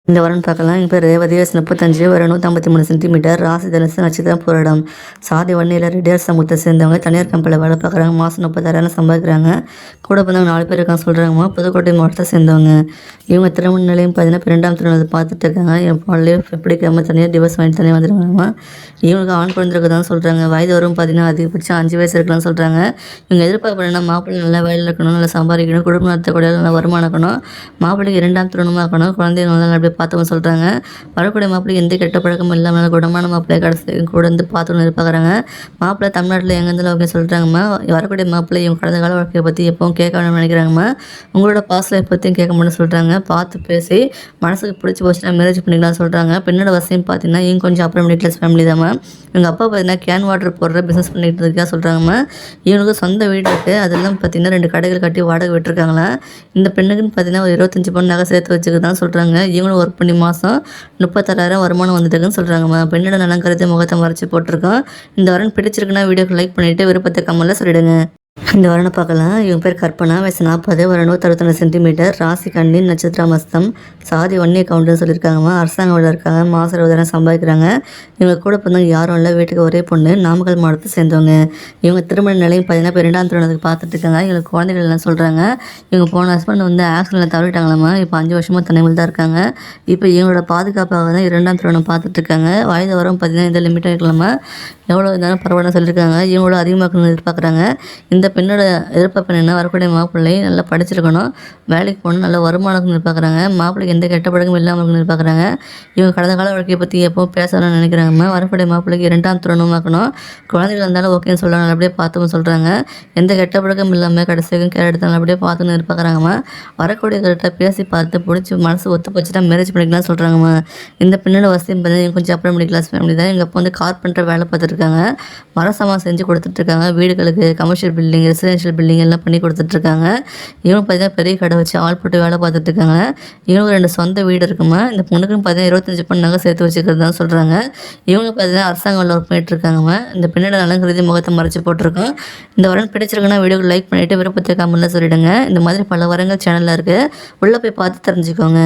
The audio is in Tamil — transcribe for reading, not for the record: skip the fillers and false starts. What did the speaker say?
இந்த வாரம் பார்க்கலாம். இப்போ ரேவதி வயசு 35, ஒரு 153 சென்டிமீட்டர், ராசி தனுசு, நட்சத்திரம் பூரடம், சாதி வன்னியில் ரெட்டியார் சமூகத்தை சேர்ந்தவங்க, தனியார் கம்பெனியில் வேலை பார்க்குறாங்க, மாதம் 30,000 சம்பாதிக்கிறாங்க, கூட பிறந்தவங்க 4 பேர் இருக்காங்க சொல்கிறாங்கம்மா. புதுக்கோட்டை மாவட்டத்தை சேர்ந்தவங்க. இவங்க திருமண நிலையம் பார்த்தீங்கன்னா 2ஆம் திருமணத்தை பார்த்துட்டு இருக்காங்க. என் பொண்ணுலேயே பிடிக்காம தனியாக டிவோர்ஸ் வாங்கி தனியாக வந்துருக்காங்கம்மா. இவங்களுக்கு ஆண் குழந்தைக்கு தான் சொல்கிறாங்க. வயது வரும் பார்த்தீங்கன்னா அதிகபட்சம் 5 வயசு இருக்கலாம்னு சொல்கிறாங்க. இவங்க எதிர்பார்ப்பு என்னன்னா, மாப்பிள்ளை நல்லா வேலையில் இருக்கணும், நல்லா சம்பாதிக்கணும், குடும்பம் நடத்தக்கூடிய நல்லா வருமானம் இருக்கணும், மாப்பிள்ளைக்கு 2ஆம் திருமணமாக இருக்கணும், குழந்தைய நல்லா அப்படியே பார்த்தவங்க சொல்கிறாங்க. வரக்கூடிய மாப்பிள்ளை எந்த கெட்ட பழக்கமும் இல்லாமல் குணமான மாப்பிள்ளையை கடைசி கூட வந்து பார்த்துன்னு எதிர்பார்க்குறாங்க. மாப்பிள்ளை தமிழ்நாட்டில் எங்கேருந்தாலும் ஓகே சொல்கிறாங்கம்மா. வரக்கூடிய மாப்பிள்ளை இவங்க கடந்த கால வாழ்க்கையை பற்றி எப்பவும் கேட்க வேணும்னு நினைக்கிறாங்கம்மா. உங்களோட பாஸ்ட் லைஃப் பற்றியும் கேட்க முடியும்னு சொல்கிறாங்க. பார்த்து பேசி மனசுக்கு பிடிச்சி போச்சுன்னா மேரேஜ் பண்ணிக்கலாம் சொல்கிறாங்க. பெண்ணோட வசதியும் பார்த்தீங்கன்னா இவங்க கொஞ்சம் அப்புறம் மிடில் கிளாஸ் ஃபேமிலி தாம்மா. எங்கள் அப்பா பார்த்தீங்கன்னா கேன் வாட்டர் போடுற பிஸ்னஸ் பண்ணிட்டு இருக்கா சொல்கிறாங்கம்மா. இவனுக்கு சொந்த வீடு இருக்குது. அதெல்லாம் பார்த்தீங்கன்னா 2 கடைகள் கட்டி வாடகை விட்டுருக்காங்களா. இந்த பெண்ணுக்குன்னு பார்த்தீங்கன்னா ஒரு 25 பவுன் நகை சேர்த்து வச்சுக்கிதான் சொல்கிறாங்க. இவங்களும் ஒர்க் பண்ணி மாதம் 36,000 வருமானம் வந்துட்டுருக்குன்னு சொல்கிறாங்கம்மா. பெண்ணோட நலம் கருதி முகத்தை மறைச்சி போட்டிருக்கோம். இந்த வாரம் பிடிச்சிருக்குன்னா வீடியோக்கு லைக் பண்ணிவிட்டு விருப்பத்தை கமெண்ட்ல சொல்லிடுங்க. இந்த வாரம் பார்க்கலாம். இவங்க பேர் கற்பனா, வயசு 40, ஒரு 161 சென்டிமீட்டர், ராசி கன்னி, நட்சத்திரம் அஸ்தம், சாதி வன்னி அக்கௌண்ட்டுன்னு சொல்லியிருக்காங்கம்மா. அரசாங்க வேலை இருக்காங்க, மாதம் 20,000 சம்பாதிக்கிறாங்க. இவங்க கூட பிறந்தவங்க யாரும் இல்லை, வீட்டுக்கு ஒரே பொண்ணு, நாமக்கல் மாவட்டத்தை சேர்ந்தவங்க. இவங்க திருமண நிலையம் பார்த்தீங்கன்னா இப்போ 2ஆம் திருமணத்துக்கு பார்த்துட்டு இருக்காங்க. இவங்களுக்கு குழந்தைகள் எல்லாம் சொல்கிறாங்க. இவங்க போன ஹஸ்பண்ட் வந்து ஆக்சிடென்ட்டில் தவறிட்டாங்களாம்மா. இப்போ 5 வருஷமாக தனிமையில் தான் இருக்காங்க. இப்போ இவங்களோட பாதுகாப்பாக தான் 2ஆம் திருமணம் பார்த்துட்டு இருக்காங்க. வயது வரும் பார்த்தீங்கன்னா இந்த லிமிட்டாக இருக்கலாமா, எவ்வளோ இருந்தாலும் பரவாயில்ல சொல்லியிருக்காங்க. இவங்களோட அதிகமாக்கணும்னு எதிர்பார்க்குறாங்க. இந்த பெண்ணோட எதிர்பார்ப்பு என்னென்னா, வரக்கூடிய மாப்பிள்ளை நல்லா படிச்சிருக்கணும், வேலைக்கு போகணும், நல்ல வருமானம் எதிர்பார்க்குறாங்க, மாப்பிள்ளைக்கு எந்த கெட்ட பழக்கமும் இல்லாமல் இருக்கணும்னு எதிர்பார்க்குறாங்க. இவங்க கடந்த கால வாழ்க்கையை பற்றி எப்போவும் பேசணும்னு நினைக்கிறாங்கம்மா. வரக்கூடிய மாப்பிள்ளைக்கு 2ஆம் திருமணமாக்கணும், குழந்தைகள் இருந்தாலும் ஓகேன்னு சொல்லலாம், நல்லபடியே பார்த்துன்னு சொல்கிறாங்க. எந்த கெட்ட பழக்கம் இல்லாமல் கடைசி வரைக்கும் கேர் எடுத்தாலும் நல்லபடியே பார்த்துன்னு எதிர்பார்க்குறாங்கம்மா. வரக்கூடிய கிட்ட பேசி பார்த்து பிடிச்சி மனசு ஒத்து போச்சுன்னா மேரேஜ் பண்ணிக்கலாம் சொல்கிறாங்கம்மா. இந்த பெண்ணோட வசதியும் பார்த்தீங்கன்னா கொஞ்சம் அப்புறம் மிடில் கிளாஸ் ஃபேமிலி தான். எங்கள் அப்பா வந்து கார்பெண்டர் வேலை பார்த்துருக்காங்க, மரசாமான் செஞ்சு கொடுத்துட்ருக்காங்க, வீடுகளுக்கு கமர்ஷியல் பில்டிங், ரெசிடென்ஷியல் பில்டிங் எல்லாம் பண்ணி கொடுத்துட்ருக்காங்க. இவங்க பார்த்தீங்கன்னா பெரிய கடை வச்சு ஆள் போட்டு வேலை பார்த்துட்ருக்காங்க. இவங்க 2 சொந்த வீடு இருக்குமா. இந்த பொண்ணுக்குன்னு பார்த்தீங்கன்னா 25 பவுன் நகை சேர்த்து வச்சுக்கிறது தான் சொல்கிறாங்க. இவங்க பார்த்தீங்கன்னா அரசாங்க வேலை ஒர்க் பண்ணிட்டுருக்காங்கம்மா. இந்த பெண்ணோட நலங்கிறது முகத்தை மறைச்சி போட்டிருக்கோம். இந்த வாரம் பிடிச்சிருக்குன்னா வீடியோக்கு லைக் பண்ணிவிட்டு விருப்பத்தை கமெண்ட்ல சொல்லிவிடுங்க. இந்த மாதிரி பல வரங்கள் சேனலில் இருக்குது, உள்ளே போய் பார்த்து தெரிஞ்சுக்கோங்க.